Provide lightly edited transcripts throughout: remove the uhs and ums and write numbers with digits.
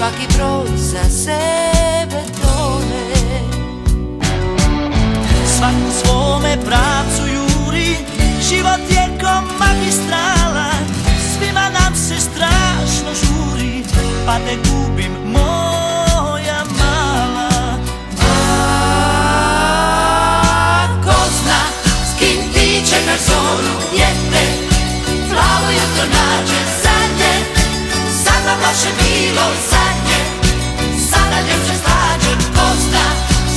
svaki brod za sebe tone. Svak u svome pravcu juri, život je ko magistrala, svima nam se strašno žuri, pa te gubim moja mala. Ko zna s kim ti čekaš zoru, dijete, plavo jutro nađe zadnje, sad vam loše bilo zadnje, sada ljepše slađe. Ko zna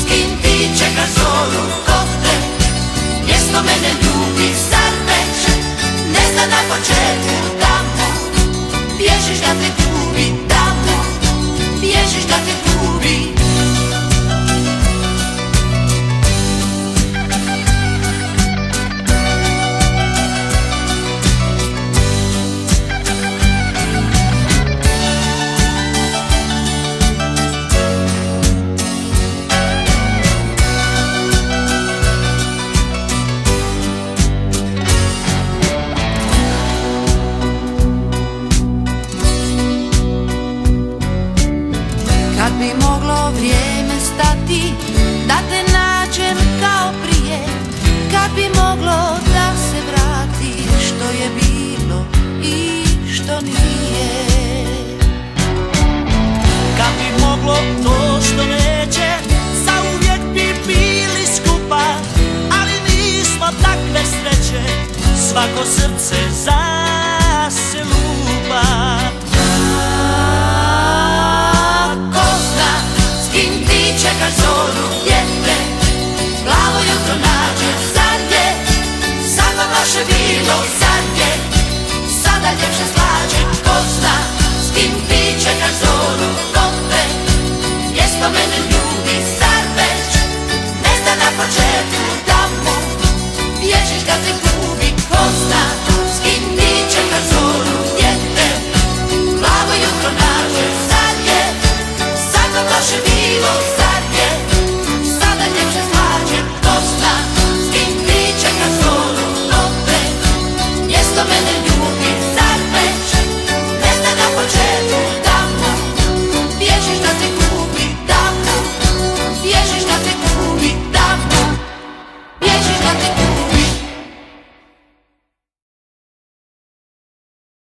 s kim ti čekaš zoru, ko te mjesto mene ljubi, sad već ne zna na početku tamo, bježiš da te ljubi tamo, bježiš da te ljubi. Kad bi moglo vrijeme stati, da te nađem kao prije, kad bi moglo da se vrati što je bilo i što nije. Kad bi moglo to što neće, zauvijek bi bili skupa, ali nismo takve sreće, svako srce za se lupa. Čekaš zoru, dijete, plavo jutro nađe zadnje, sad vam loše bilo zadnje, sada ljepše slađe. Ko zna s kim ti čekaš zoru, ko te mjesto mene